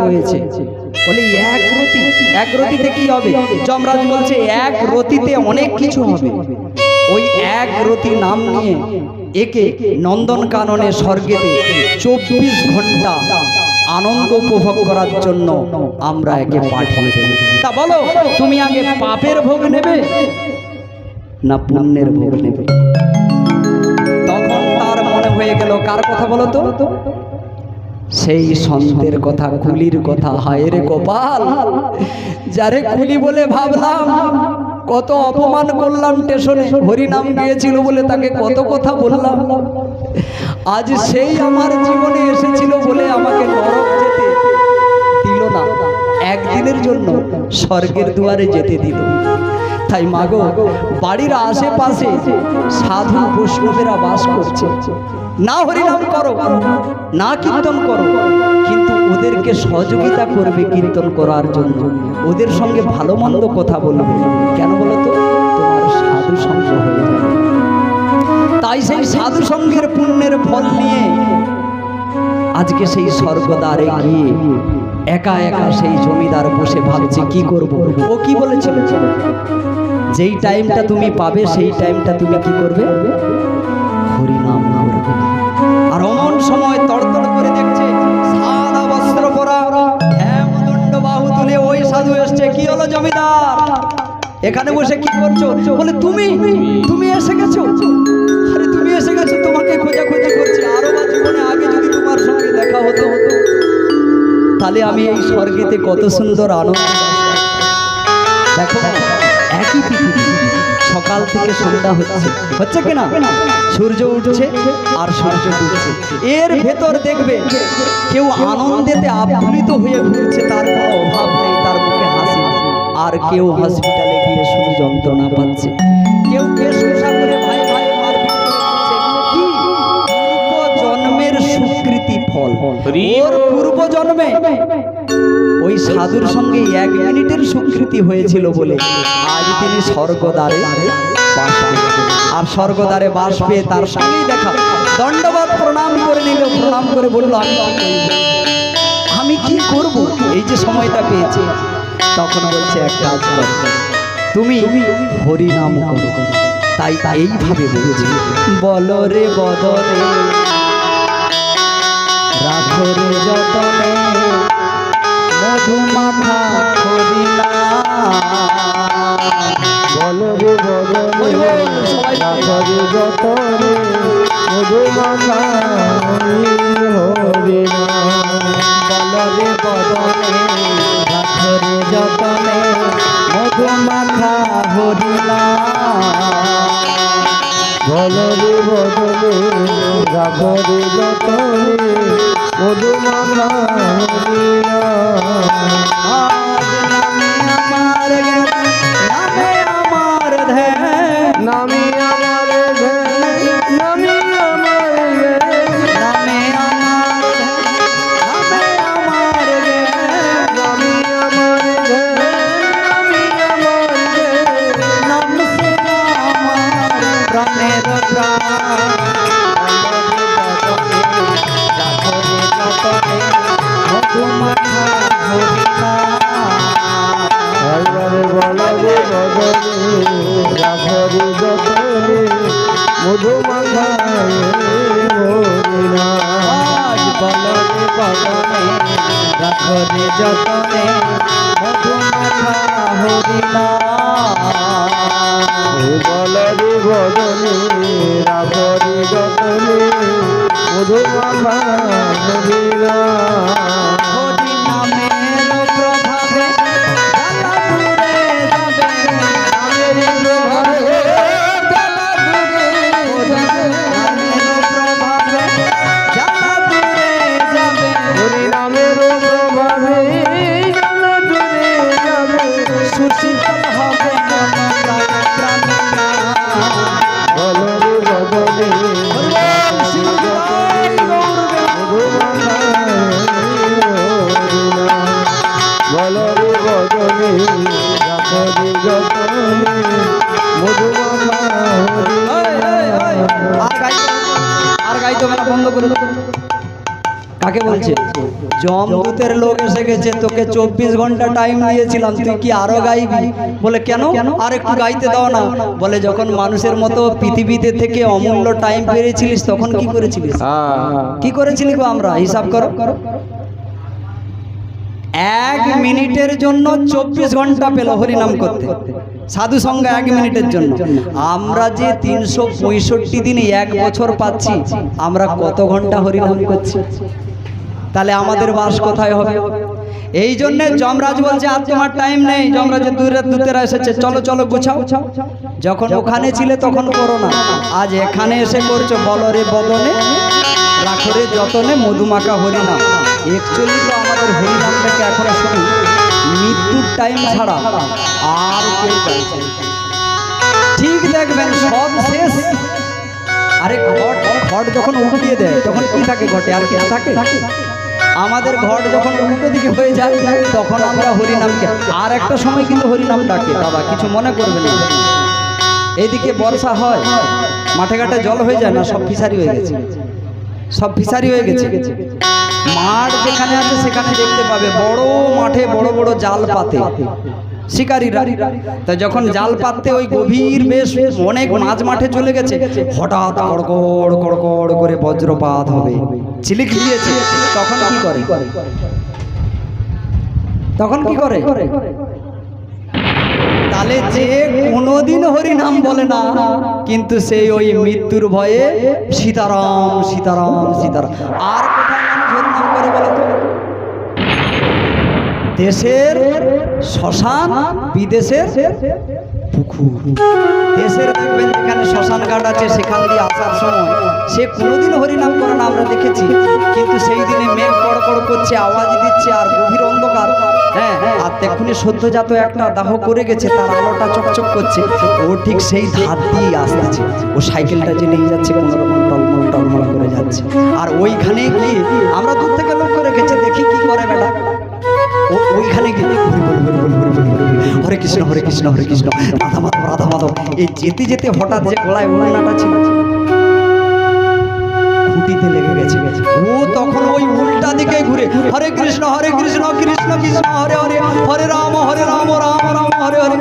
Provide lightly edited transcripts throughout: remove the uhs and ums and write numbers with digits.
রয়েছে। বলে এক রতিতে কি হবে? যমরাজ বলছে এক রতিতে অনেক কিছু হবে। ওই এক রতি নাম নিয়ে একে নন্দনকাননে স্বর্গেতে 24 ঘন্টা আনন্দ উপভোগ করার জন্য আমরা একে পাঠিয়ে দেব। তা বলো, তুমি আগে পাপের ভোগ নেবে না পুণ্যের ভোগ নেবে? তখন তার মনে হয়ে গেল কার কথা বলো তো? সেই সন্তের কথা, কুলির কথা। হায় রে কপাল, যারে কুলি বলে ভাবলাম, কত অপমান করলাম স্টেশনে, হরিনাম গিয়েছিল বলে তাকে কত কথা বললাম। আজ সেই আমার জীবনে এসেছিল বলে আমাকে নরক যেতে দিল না, একদিনের জন্য স্বর্গের দুয়ারে যেতে দিল। তাই মাগো, বাড়ির আশেপাশে সাধু বৈষ্ণবেরা বাস করছে, না হরিনাম করো না কীর্তন করো, কিন্তু ওদেরকে সহযোগিতা করবে কীর্তন করার জন্য, ওদের সঙ্গে ভালো মন্দ কথা বলবে। কেন বলো তো? তোমার সাধু সঙ্গ হয়ে যাবে। তাই সেই সাধু সঙ্গের পুণ্যের ফল নিয়ে আজকে সেই স্বর্গদ্বারে গিয়ে একা একা সেই জমিদার বসে ভাবছে কি করব। ও কি বলেছিল? যেই টাইমটা তুমি পাবে সেই টাইমটা তুমি কি করবে? হরিনাম করবে। আর অমন সময় তড়তড় করে দেখছে সাদা বস্ত্র পরা, হেমদণ্ড বাহু তুলে ওই সাধু এসছে। কি হলো জমিদার, এখানে বসে কি করছো? বলে তুমি এসে গেছো? আরে তুমি এসে গেছো, তোমাকে খোঁজাখুঁজি করছি। আরো বা জীবনে আগে যদি তোমার সঙ্গে দেখা হতো তাহলে আমি এই স্বর্গেতে কত সুন্দর আনন্দ। দেখো, একই পৃথিবী, সকাল থেকে সন্ধ্যা হচ্ছে কিনা, সূর্য উঠছে আর সূর্য ডুবছে, এর ভেতর দেখবে কেউ আনন্দেতে আপ্লুত হয়ে ঘুরছে, তার কোনো অভাব নেই, তার মুখে হাসি। আর কেউ হসপিটালে গিয়ে শুধু যন্ত্রণা পাচ্ছে, কেউ বেশভূষা করে ভাই মারপিট করছে। কি পূর্বজন্মের স্বীকৃতি ফল, ওর পূর্বজন্মে ওই সাধুর সঙ্গে 1 মিনিটের স্বীকৃতি হয়েছিল বলে আজ তিনি স্বর্গদ্বারে বাস করছেন। আর স্বর্গদ্বারে বাস পেয়ে তার সঙ্গেই দেখা, দণ্ডবত প্রণাম করে নিল। প্রণাম করে বলল, আমি কি করব এই যে সময়টা পেয়েছি? তখন বলছে, এক কাজ করো, তুমি হরিনাম করো। তাই এইভাবে বলছি, বলো রে বদলে রাখো রে যতনে, মধুমাখা হরিনাম। বলো রে বদলে রাখো রে যতনে, মধুমাখা হরিনাম। বলো রে বদলে রাখো রে যতনে, মধুমাখা হরিনাম। বলো রে বদলে রাখো রে যতনে, মধুমাখা হরিনাম। আজ নামে আমার জ্ঞান, নামে আমার ধ্যান, নামে আমার ধ্যান, নামে আমার জ্ঞান, নামে আমার ধ্যান, নামে আমার জ্ঞান, নামে আমার ধ্যান, নামে আমার জ্ঞান। নাম সে আমার প্রাণের প্রাণ। রাখো রে যতনে, মধুমাখা হরিনাম। একবারে বলো রে বদলে রাখো রে যতনে, মধুমাখা হরিনাম। আজ বলো রে বদনে রাখো রে যতনে, মধুমাখা হরিনাম। বলো রে বদলে রাখো রে যতনে, মধুমাখা হরিনাম। হরিনামের প্রভাবে জ্বালা দূরে যাবে, নামের প্রভাবে জ্বালা দূরে যাবে, নামের প্রভাবে জ্বালা দূরে যাবে, হরিনামের প্রভাবে জ্বালা দূরে যাবে। সুশীতল হবে মন প্রাণ প্রাণ প্রাণ। বলো রে বদলে হরিবল শিবরাই গৌরবে। মধুমাখা হরিনাম। বলো রে বদলে রাখো রে যতনে, মধুমাখা হরিনাম। আর গাইতো মেলা বন্ধ করে দাও। কাকে বলছে? যমদূতের লোক এসে গেছে, তোকে 24 ঘন্টা টাইম দিয়েছিলাম, তুই কি আরো গাইবি? বলে কেন, আর একটু গাইতে দাও না। বলে যখন মানুষের মতো পৃথিবীতে থেকে অমূল্য টাইম পেয়েছিলিস তখন কি করেছিলিস? কি করেছিলি গো? আমরা হিসাব করো। 1 মিনিটের জন্য 24 ঘন্টা পেল হরিনাম করতে, সাধু সঙ্গ 1 মিনিটের জন্য। আমরা যে 365 দিনে 1 বছর পাচ্ছি, আমরা কত ঘন্টা হরিনাম করছি? তাহলে আমাদের বাস কোথায় হবে? এই জন্য যমরাজ বলছে আর তোমার টাইম নেই। যমরাজের দূতেরা এসেছে, চলো চলো গুছাও। যখন ওখানে ছিলে তখন করো না, আজ এখানে এসে করছো। বলরে বদনে রাখরে যতনে মধুমাখা হরিনাম। অ্যাকচুয়ালি তো আমাদের হরিনামটাকে এখন শুনি মৃত্যুর টাইম ছাড়া আর কেউ গাইছে। ঠিক দেখবেন সব শেষ। আরে ঘট যখন উল্টিয়ে দেয় তখন কি থাকে ঘটে? আর কিছু থাকে? আমাদের ঘট যখন উল্টো দিকে হয়ে যায় তখন আমরা হরিনামকে, আর একটা সময় কিন্তু হরিনাম ডাকে। বাবা কিছু মনে করবেন না, এইদিকে বর্ষা হয়, মাঠে ঘাটে জল হয়ে যায় না, সব ফিশারি হয়ে গেছে, সব ফিশারি হয়ে গেছে। মাঠ যেখানে আছে সেখানে দেখতে পাবে বড় মাঠে বড় বড় জাল পাতে শিকারীরা। তা যখন জাল পাততে ওই গভীর বেশ অনেক মাঝ মাঠে চলে গেছে, হঠাৎ কড়কড় কড়কড় করে বজ্রপাত হবে, ঝিলিক দিয়েছে, তখন কি করে? তখন কি করে? তাহলে যে কোনোদিন হরিনাম বলে না, কিন্তু সেই ওই মৃত্যুর ভয়ে সীতারাম সীতারাম সীতারাম। আর কোথায় মানুষ হরিনাম করে বলো তো? দেশের শ্মশান, বিদেশের পুকুর। দেশের দেখবেন যেখানে শ্মশান ঘাট আছে সেখান দিয়ে আসার সময় সে কোনোদিন হরিনাম করে না, আমরা দেখেছি। কিন্তু সেই দিনে মেঘ কড়কড় করছে, আওয়াজ দিচ্ছে, আর গভীর অন্ধকার। হ্যাঁ, আর এক্ষুনি সদ্যজাত একটা দাহ করে গেছে, তার আলোটা চকচক করছে। ও ঠিক সেই ধার দিয়ে আসতেছে, ও সাইকেলটা যে নিয়ে যাচ্ছে কোনো রকম টলমল টলমল করে যাচ্ছে। আর ওইখানে গিয়ে আমরা দূর থেকে লক্ষ্য রেখেছি, দেখি কি করে বেটা। ওইখানে গিয়ে হরে কৃষ্ণ হরে কৃষ্ণ হরে কৃষ্ণ রাধা মাধব রাধা মাধব। এই যেতে যেতে হঠাৎ যে গলায় উন্নাটা ছিল খুঁটিতে লেগে গেছে। ও তখন ওই উল্টা দিকে ঘুরে হরে কৃষ্ণ কৃষ্ণ কৃষ্ণ হরে হরে, হরে রাম রাম রাম হরে হরে।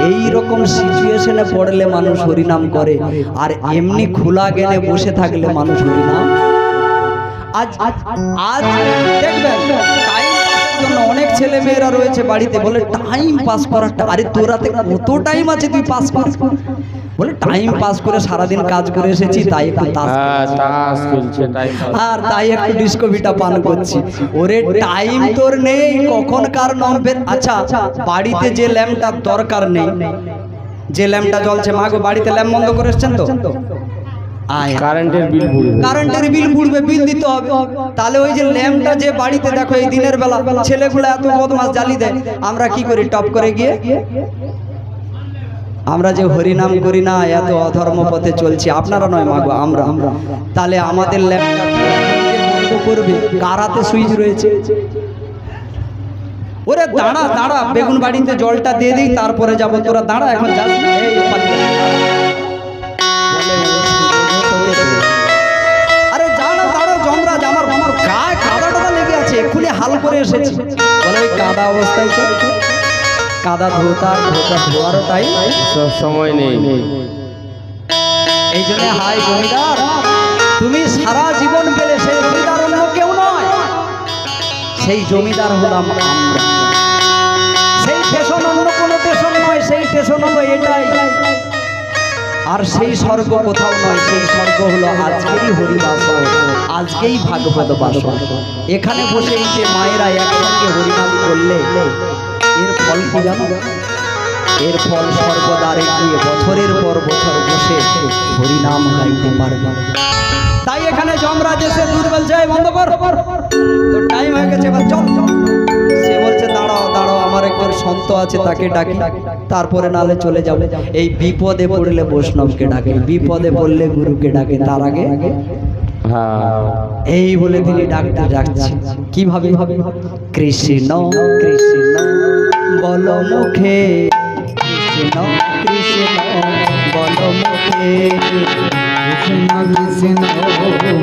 এই রকম সিচুয়েশনে পড়লে মানুষ হরিনাম করে, আর এমনি খোলা জ্ঞানে বসে থাকলে মানুষ হরিনাম। আজ আজ দেখবেন জন্য অনেক ছেলে মেয়েরা রয়েছে বাড়িতে, বলে টাইম পাস করাটা। আরে তোরাতে কত টাইম আছে তুই পাস কর? বলে টাইম পাস করে সারাদিন কাজ করে এসেছি, তাই একটু তাস খেলছে, আর তাই একটু ডিস্কোভিটা পান করছি। ওরে টাইম তোর নেই, কখন কার নম্বর। আচ্ছা বাড়িতে যে ল্যাম্পটার দরকার নেই, যে ল্যাম্পটা জ্বলছে, মা গো বাড়িতে ল্যাম্প বন্ধ করে এসছেন তো, কারেন্টের বিল পড়বে, বিল দিতে হবে। তাহলে ওই যে ল্যাম্পটা যে বাড়িতে দেখো এই দিনের বেলা ছেলেগুলো এত বদমাস জ্বালিয়ে দেয়, আমরা কি করি? টপ করে গিয়ে আমরা যে হরিনাম করি না, এত অধর্ম পথে চলছি। আপনারা নয় মাগো, আমরা। তাহলে আমাদের ল্যাম্পটা বন্ধ করবে কার হাতে সুইচ রয়েছে? ওরে দাঁড়া দাঁড়া, বেগুন বাড়িতে জলটা দিয়ে দিই তারপরে যাবো, তোরা দাঁড়া এখন যাস না। আরে দাঁড়া দাঁড়া যমরাজ, আমার গায়ে কাদা টাদা লেগে আছে, এক্ষুনি হাল করে এসেছি। বলে ওই কাদা অবস্থায় চলছে, কাদা ধোয়ারও টাইম সব সময় নেই। এই জন্য হাই জমিদার, তুমি সারা জীবন পেলে সেই জমিদার অন্য কেউ নয়, সেই জমিদার হলাম আমরা। সেই স্টেশন অন্য কোনো স্টেশন নয়, সেই স্টেশন হলো এটাই। আর সেই স্বর্গ কোথাও নয়, সেই স্বর্গ হলো আজকেরই হরিবাস, আজকেই ভাগবত বাস। এখানে বসে এই যে মায়েরা একসঙ্গে হরিনাম করলে এর ফল কি জানো? এর ফল স্বর্গদ্বারে গিয়ে বছরের পর বছর বসে হরিনাম গাইতে পারবে। তাই এখানে যমরাজ এসে দুধ বলছে বন্ধ কর, তো টাইম হয়ে গেছে, এবার চল। সে বলছে দাঁড়াও দাঁড়াও, আমার একজন সন্ত আছে তাকে ডাকি, তারপরে নালে চলে যাবে। এই বিপদে পড়লে বৈষ্ণবকে ডাকে, বিপদে পড়লে গুরুকে ডাকে, তার আগে এই বলে তিনি ডাকতে যাচ্ছে। কিভাবে? কৃষ্ণ কৃষ্ণ বল মুখে, কৃষ্ণ কৃষ্ণ বল মুখে, কৃষ্ণ কৃষ্ণ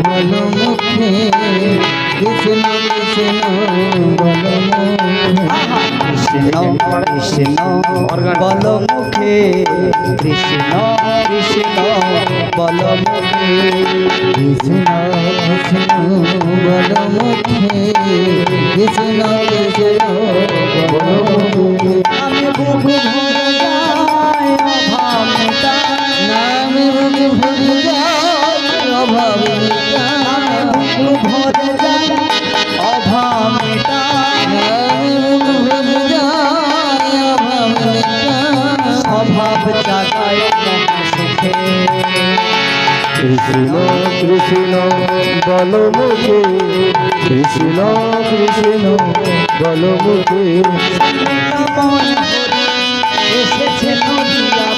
বলো মুখে কৃষ্ণ কৃষ্ণ বলো মুখে কৃষ্ণ কৃষ্ণ বল মুখে কৃষ্ণ কৃষ্ণ বল মুখে কৃষ্ণ কৃষ্ণ বলো মুখে কৃষ্ণ কৃষ্ণ বলো মুখে আমি বুক ভরে যাই অভাব মেটাই নামে বুক ভরে যায় অভাব মিটায় আমি বুক ভরে যাই অভাব মেটাই নামে বুক ভরে যায় অভাব মিটায় স্বভাব জাগায় সুখে কৃষ্ণ কৃষ্ণ বলো মুখে কৃষ্ণ কৃষ্ণ বলো মুখে এসেছে নদিয়া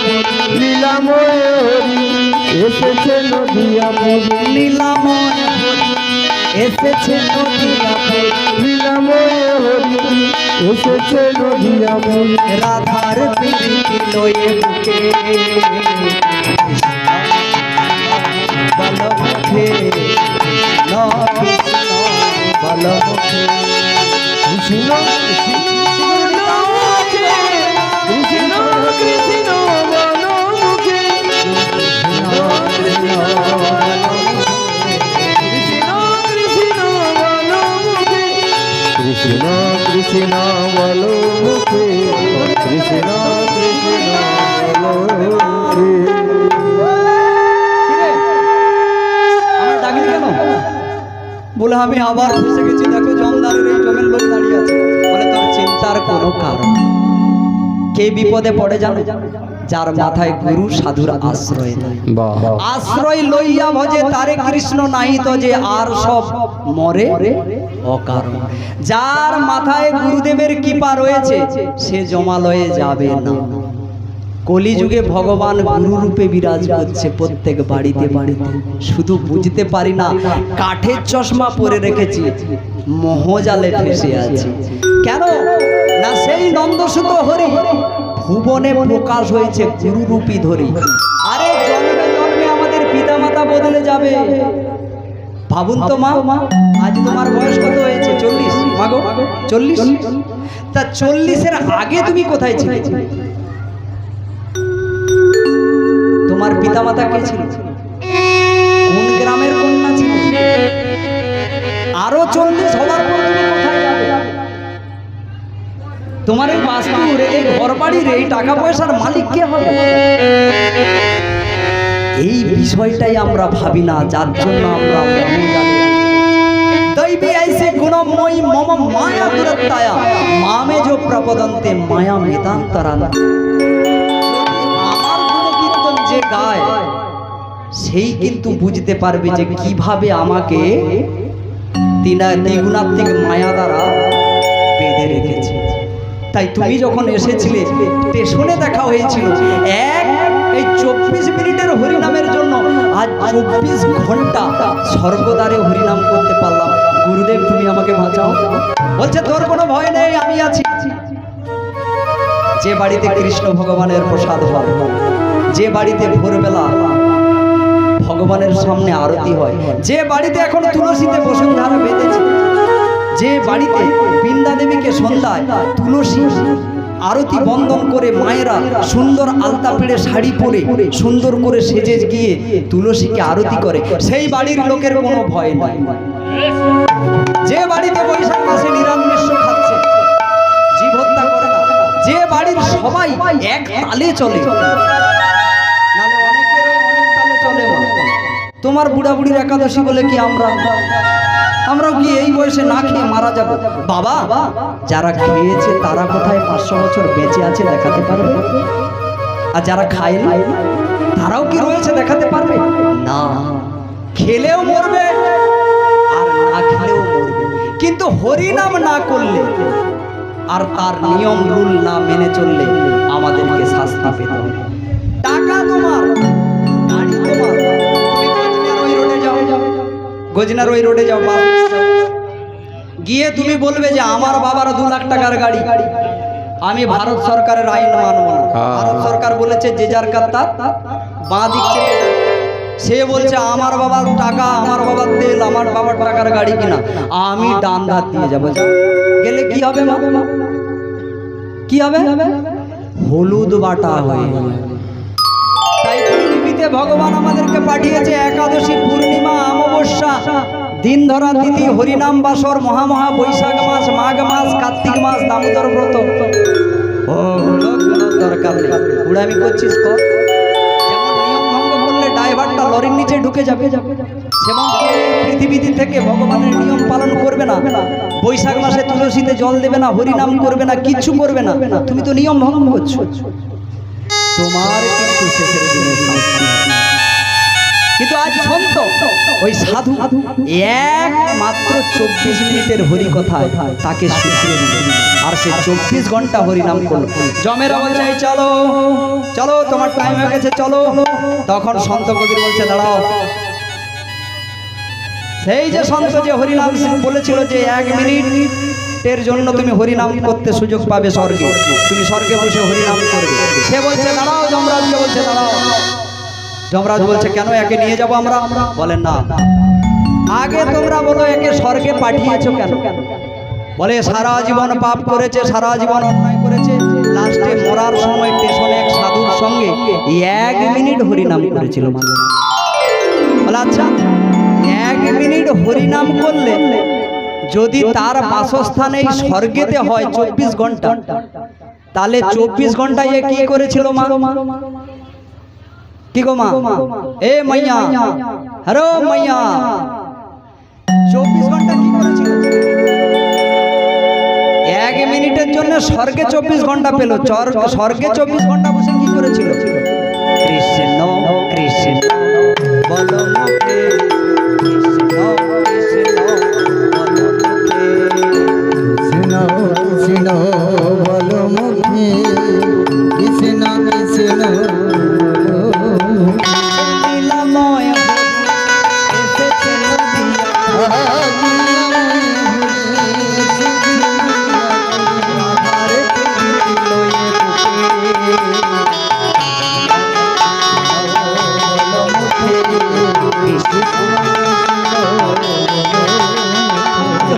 লীলাময় হরি এসেছে নদিয়া পুরী নীলাময় হরি এসেছে নদিয়া লীলাময় হরি এসেছে নদিয়া পুরী রাধার প্রীতি লয়ে বুকে বল মুখে কৃষ্ণ কৃষ্ণ বল মুখে কৃষ্ণ কৃষ্ণ কৃষ্ণ বলো মুখে কৃষ্ণ কৃষ্ণ বলো মুখে কৃষ্ণ কৃষ্ণ বলো মুখে কৃষ্ণ কৃষ্ণ বলো মুখে আমার ডাকি কেন বলে আমি আবার ফেসে গেছি দেখো জমদারের এই জমের লোক দাঁড়িয়ে আছে বলে তোর চিন্তার কোনো কারণ কে বিপদে পড়ে জানো যার মাথায় গুরু সাধুর আশ্রয় নেই আশ্রয় লইয়া ভজে তারে কৃষ্ণ নাই তো যে আর সব মরে অকারণ যার মাথায় গুরুদেবের কৃপা রয়েছে সে জমালয়ে যাবে না কলিযুগে ভগবান গুরু রূপে বিরাজ করছে প্রত্যেক বাড়িতে বাড়িতে শুধু বুঝতে পারি না কাঠের চশমা পরে রেখেছি মোহজালে ঠেসে আছে কেন না সেই নন্দসুত হরি ভুবনে প্রকাশ হয়েছে গুরুরূপী ধরি আরে জন্মে জন্মে আমাদের পিতামাতা বদলে যাবে ভাবুন তো মা আজ তোমার বয়স কত হয়েছে 40 মাগো 40 তা 40-এর আগে তুমি কোথায় ছিলে তোমার পিতামাতা কে ছিল কোন গ্রামের কন্যা ছিল আরো 40 হওয়ার পর তুমি কোথায় যাবে তোমার এই বাস্তুর এই ঘর বাড়ির এই টাকা পয়সার মালিক কে হবে এই বিষয়টাই আমরা ভাবি না যার জন্য আমরা দৈবী ऐसे गुणमयी मम माया दुरत्ताया मामे जो प्रपदन्ते माया मेतान्तराना আমার গুণকীর্তন যে গায় সেই কিন্তু বুঝতে পারবে যে কিভাবে আমাকে দ্বিগুণাত্মিক মায়া দ্বারা বেঁধে রেখেছে তাই তুমি যখন এসেছিলে স্টেশনে দেখা হয়েছিল এই 24 মিনিটের হরিনামের জন্য আজ 24 ঘন্টা স্বর্গদ্বারে হরিনাম করতে পারলাম গুরুদেব তুমি আমাকে বাঁচাও বলছে তোর কোনো ভয় নেই আমি আছি যে বাড়িতে কৃষ্ণ ভগবানের প্রসাদ হয় যে বাড়িতে ভোরবেলা ভগবানের সামনে আরতি হয় যে বাড়িতে এখন তুলসীতে বসুন্ধরা বেঁধেছে যে বাড়িতে বৃন্দা দেবীকে সন্ধ্যায় তুলসী আরতি বন্দন করে মায়েরা সুন্দর আলতা পেড়ে শাড়ি পরে সুন্দর করে সেজে গিয়ে তুলসীকে আরতি করে সেই বাড়ির লোকের কোনো ভয় নাই যে বাড়িতে বৈশাখ মাসে নিরামিষ খাচ্ছে জীব হত্যা করে না যে বাড়ির সবাই এক তালে চলে নালে অনেকের অনেক তালে চলে না তোমার বুড়া বুড়ির একাদশী বলে কি আমরাও কি এই বয়সে না খেয়ে মারা যাব বাবা যারা খেয়েছে তারা কোথায় 500 বছর বেঁচে আছে দেখাতে পারবে আর যারা খায় না তারাও কি রয়েছে দেখাতে পারবে না খেলেও মরবে আর না খেলেও মরবে কিন্তু হরিনাম না করলে আর তার নিয়ম রুল না মেনে চললে আমাদেরকে শাস্তি পেতে হবে টাকা তোমার গাড়ি তোমার গজনার ওই রোডে যাও গিয়ে তুমি বলবে যে আমার বাবার 2 লাখ টাকার গাড়ি আমি ভারত সরকারের আইন মানব না ভারত সরকার বলেছে যে যার কার তার বাঁ দিক চেপে সে বলছে আমার বাবার টাকা, আমার বাবার তেল, আমার বাবার টাকার গাড়ি কিনা, আমি ডান ধার দিয়ে যাবো। গেলে কি হবে মা? কি হবে? হলুদ বাটা হয়ে যাবে। তাই পৃথিবীতে ভগবান আমাদেরকে পাঠিয়েছে একাদশী, পূর্ণিমা, অমাবস্যা, দিন ধরা তিথি, হরিনাম বাসর, মহা বৈশাখ মাস, মাঘ মাস, কার্তিক মাস, দামোদর ব্রত। ও কোনো দরকার নেই, উড়ামি করছিস কর। যেমন নিয়ম ভঙ্গ করলে ড্রাইভারটা লরির নিচে ঢুকে যাবে, যেমন পৃথিবী থেকে ভগবানের নিয়ম পালন করবে না, বৈশাখ মাসে তুলসীতে জল দেবে না, হরিনাম করবে না, কিচ্ছু করবে না, তুমি তো নিয়ম ভঙ্গ করছো। তোমার কিন্তু শেষের দিনে শাস্তি। কিন্তু আজ সন্ত ওই সাধু একমাত্র 24 মিনিটের হরি কথায় তাকে শিখিয়ে দিল, আর সে 24 ঘন্টা হরিনাম করল। জমেরা বলছে চলো চলো তোমার টাইম হয়ে গেছে চলো। তখন সন্ত কবির বলছে দাঁড়াও। সেই যে সন্ত যে হরিনাম বলেছিল যে 1 মিনিটের জন্য তুমি হরিনাম করতে সুযোগ পাবে স্বর্গে, তুমি স্বর্গে বসে হরিনাম করবে, সে বলছে দাঁড়াও। যমরাজকে বলছে দাঁড়াও। যমরাজ বলছে কেন, একে নিয়ে যাব আমরা? বলেন না, আগে তোমরা বলো একে স্বর্গে পাঠিয়েছো কেন? বলে সারা জীবন পাপ করেছে, সারা জীবন অন্যায় করেছে, লাস্টে মরার সময় স্টেশনে এক সাধুর সঙ্গে 1 মিনিট হরিনাম করেছিল। বলে আচ্ছা 1 মিনিট হরিনাম করলে যদি তার বাসস্থানে স্বর্গেতে হয় 24 ঘন্টা, তাহলে 24 ঘন্টায় এ কি করেছিল মা? কি গো মা? এ মাইয়া, হ্যালো মাইয়া, 24 ঘন্টা কি করেছিল? 1 মিনিটের জন্য স্বর্গে 24 ঘন্টা পেল। স্বর্গে 24 ঘন্টা বসে কি করেছিল? কৃষ্ণ কৃষ্ণ বলো মুখে, কৃষ্ণ কৃষ্ণ বলো মুখে, কৃষ্ণ কৃষ্ণ বলো মুখে, কৃষ্ণ কৃষ্ণ লীলাময় এসেছে নদিয়া, রাধার প্রীতি লয়ে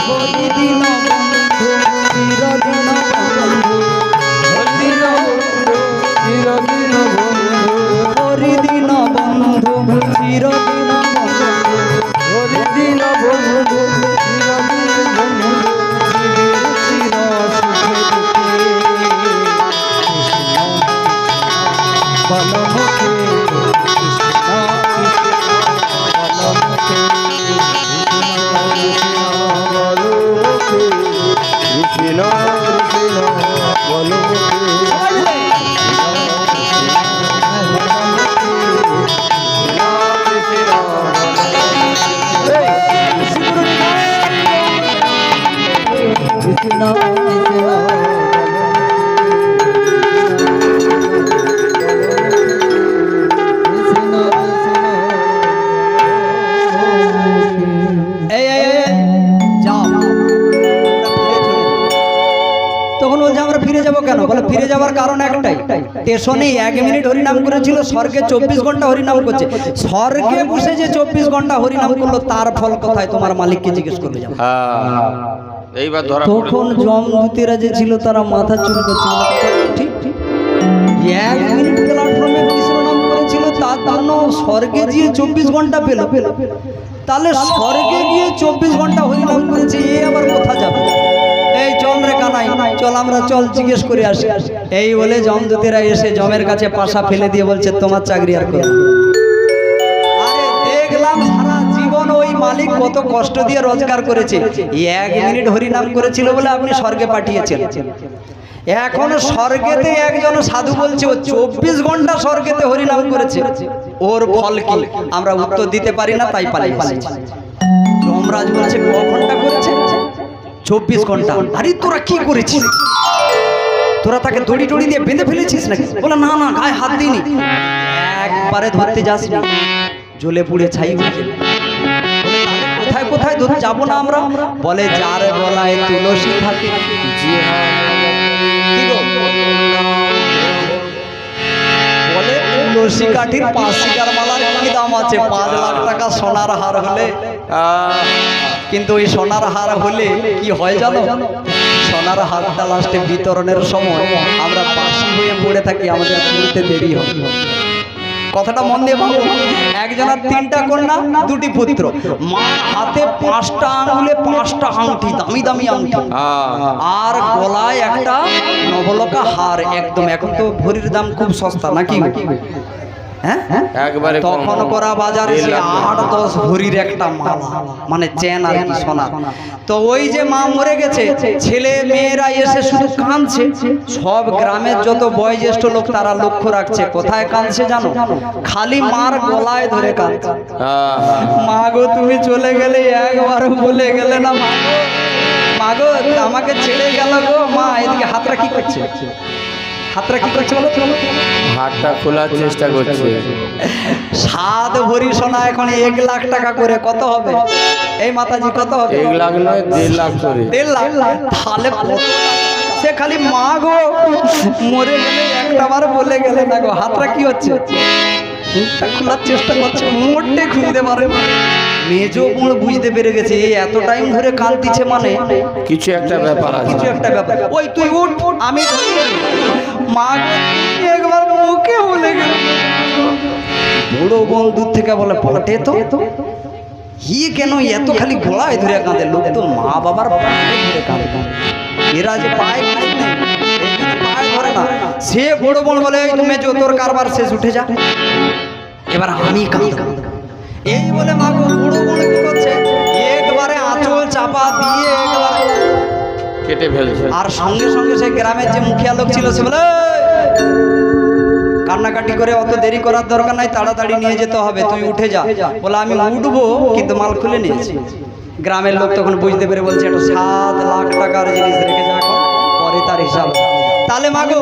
হরি দিন বন্ধু চিরদিন বন্ধু, হরিদিন বন্ধু চিরদিন বন্ধু, হরিদিন বন্ধু চিরদিন বন্ধু, জীবের চির সুখে দুঃখে, কৃষ্ণ বলো মুখে, কৃষ্ণ কৃষ্ণ বলো মুখে, কৃষ্ণ কৃষ্ণ বলো ফিরে যাওয়ার কারণ একটাই, স্টেশনে 1 মিনিট হরিনাম করেছিল, স্বর্গে 24 ঘন্টা হরিনাম করছে। স্বর্গে বসে যে 24 ঘন্টা হরিনাম করলো তার ফল কোথায় তোমার মালিককে জিজ্ঞেস করবে যাও। এইবার ধরা তখন যমদূতেরা যে ছিল তারা মাথা চুল করছে, ঠিক ঠিক 1 মিনিট প্ল্যাটফর্মে কৃষ্ণ নাম করেছিল, তার জন্য স্বর্গে গিয়ে 24 ঘন্টা পেল। তাহলে স্বর্গে গিয়ে 24 ঘন্টা হরিনাম করেছে, এ আবার কোথা যাবে? এই চল রে কানাই, চল আমরা চল জিজ্ঞেস করে আসি। এই বলে যমদূতেরা এসে যমের কাছে পাশা ফেলে দিয়ে বলছে তোমার চাকরি আর করো। আরে দেখলাম সারা জীবন ওই মালিক কত কষ্ট দিয়ে রোজগার করেছে, 1 মিনিট হরিনাম করেছিল বলে আপনি স্বর্গে পাঠিয়েছেন। এখন স্বর্গেতে একজন সাধু বলছে ও 24 ঘন্টা স্বর্গেতে হরিনাম করেছে, ওর ফল কি? আমরা উত্তর দিতে পারি না, তাই পালিয়েছি। যমরাজ বলছে ক ঘন্টা করেছে? 24 ঘন্টা। আরে তোরা কি করেছিস? তোরা তাকে দড়ি টড়ি দিয়ে বেঁধে ফেলেছিস নাকি? বলে না না, গায়ে হাত দিইনি। একবারে ধরতে যাসনি, জ্বলে পুড়ে ছাই হয়ে যাবে। কোথায় কোথায় ধরতে যাবো না আমরা? বলে যার গলায় তুলসী থাকে, বলে তুলসী কাঠির 5 শিকার মালার কি দাম আছে 5 লাখ টাকা সোনার হার হলে, কিন্তু ওই সোনার হার হলে কি হয় জানো? সোনার হারটা লাস্টে বিতরণের সময় আমরা বাসি হয়ে পড়ে থাকি, আমাদের তুলতে দেরি হয়। কথাটা মন দিয়ে ভাবো, একজনের 3টা কন্যা 2টি পুত্র, মা হাতে 5টা আঙুলে 5টা আংটি, দামি দামি আংটি, আর গলায় একটা নবলকা হার একদম। এখন তো ভরির দাম খুব সস্তা নাকি? হ্যাঁ, একবারে তখন করা বাজারে সে 8-10 ভরির একটা মালা, মানে চেন আর কি সোনা। তো ওই যে মা মরে গেছে, ছেলে মেয়েরা এসে শুধু কাঁদছে। সব গ্রামের যত বয়োজ্যেষ্ঠ লোক তারা লক্ষ্য রাখছে, কোথায় কাঁদছে জানো? খালি মার গলায় ধরে কাঁদছে। মা গো তুমি চলে গেলে, একবারও বলে গেলে না মা গো, মা গো আমাকে ছেড়ে গেল গো মা। এদিকে হাতরা কি করছে? হাতরা কি করছে বলো? হাতটা খোলার চেষ্টা করছে। 7 ভরি সোনা এখন 1 লাখ টাকা করে। কত হবে এই মাতাজি? কত হবে? 1 লাখ নয় 1.5 লাখ করে। 1.5 লাখ। তাহলে সে খালি মা গো মরে গেলে একটাবার বলে গেলে না গো। হাতরা কি হচ্ছে? মুখটা খোলার চেষ্টা করছে, মোটে খুলতে পারে না। মেজো বোন বুঝতে পেরে গেছে এই এত টাইম ধরে কাঁদতিছে, মানে কিছু একটা ব্যাপার আছে, কিছু একটা ব্যাপার। ওই তুই উঠ, আমি মা গো একবার মুখে বলে গেল। বড় বোন দূর থেকে বলে বটে তো, হি কেন এত খালি গলায় ধরে কাঁদে? লোক তো মা বাবার পায়ে ধরে কাঁদে। এরা যে পায়ে পায়ে ধরে না। সে বড় বোন বলে এই তুমি যে তোর কারবার শেষ, উঠে যা, এবার আমি কাঁদবো। এই বলে মা গো বড় বোন কি করছে? একবারে আঁচল চাপা দিয়ে একবারে কেটে ফেলছে। আর সঙ্গে সঙ্গে সেই গ্রামের যে মুখিয়া লোক ছিল সে বলে কান্নাকাটি করে অত দেরি করার দরকার নাই, তাড়াতাড়ি নিয়ে যেতে হবে, তুই উঠে যা। বলে আমি উঠবো কিন্তু মাল খুলে নিয়েছি। গ্রামের লোক তখন বুঝতে পেরে বলছে এটা 7 লাখ টাকার জিনিস রেখে যা, এখন পরে তার হিসাব। তাহলে মাগো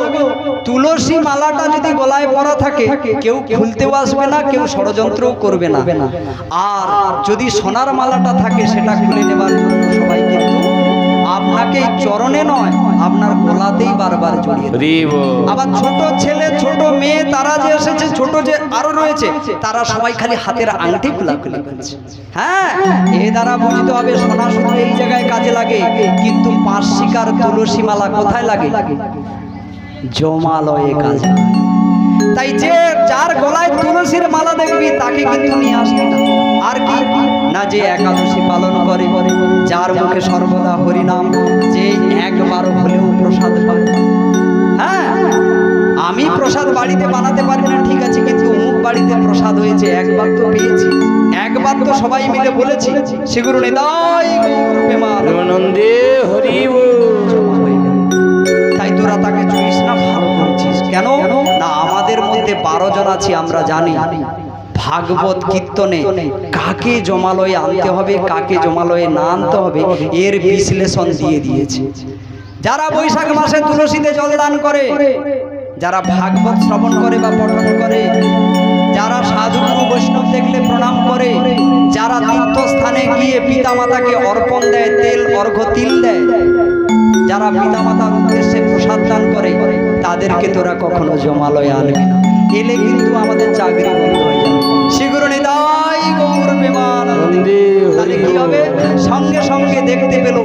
তুলসী মালাটা যদি গলায় পরা থাকে, কেউ খুলতেও আসবে না, কেউ ষড়যন্ত্রও করবে না। আর যদি সোনার মালাটা থাকে, সেটা খুলে নেবার জন্য সবাই কিন্তু আপনাকে চরণে নয় আপনার গলাতেই বারবার জড়িয়ে দেবে। আবার ছোট ছেলে ছোট মেয়ে তারা যে এসেছে, ছোট যে আরো রয়েছে, তারা সবাই খালি হাতের আংটি খোলাখুলি করছে। হ্যাঁ, এ দ্বারা বুঝতে হবে সোনা শুধু এই জায়গায় কাজে লাগে, কিন্তু 5 শিকার তুলসী মালা কোথায় লাগে? জমালয়ে কাজে। তাই যে যার গলায় তুলসীর মালা দেখবি তাকে কিন্তু নিয়ে আসবে না। আর কি না, যে একাদশী পালন করে, যার মুখে সর্বদা হরিনাম, যে একবার হলেও প্রসাদ পায়। হ্যাঁ, আমি প্রসাদ বাড়িতে বানাতে পারি না ঠিক আছে, কিন্তু অমুক বাড়িতে প্রসাদ হয়েছে, একবার তো পেয়েছি, একবার তো সবাই মিলে বলেছি সেগুলো নিতাই গৌর প্রেমানন্দে হরি বল। তাই তোরা তাকে চুইস না, ভালো করেছিস। কেন না, আমাদের মধ্যে 12 জন আছি, আমরা জানি ভাগবত কীর্তনে কাকে জমালয়ে আনতে হবে, কাকে জমালয়ে না আনতে হবে, এর বিশ্লেষণ দিয়ে দিয়েছে। যারা বৈশাখ মাসে তুলসীতে জলদান করে, যারা ভাগবত শ্রবণ করে বা পঠন করে, যারা সাধু গুরু বৈষ্ণব দেখলে প্রণাম করে, যারা তীর্থস্থানে গিয়ে পিতামাতাকে অর্পণ দেয়, তেল অর্ঘ্য তিল দেয়, যারা পিতামাতার উদ্দেশ্যে প্রসাদ দান করে, তাদেরকে তোরা কখনো জমালয়ে আনবি না। এলে কিন্তু আমাদের চাকরি বন্ধ হয়ে যাবে। শ্রীগুরু নিতাই গৌর প্রেমানন্দে। তাহলে কি হবে? সঙ্গে সঙ্গে দেখতে পেল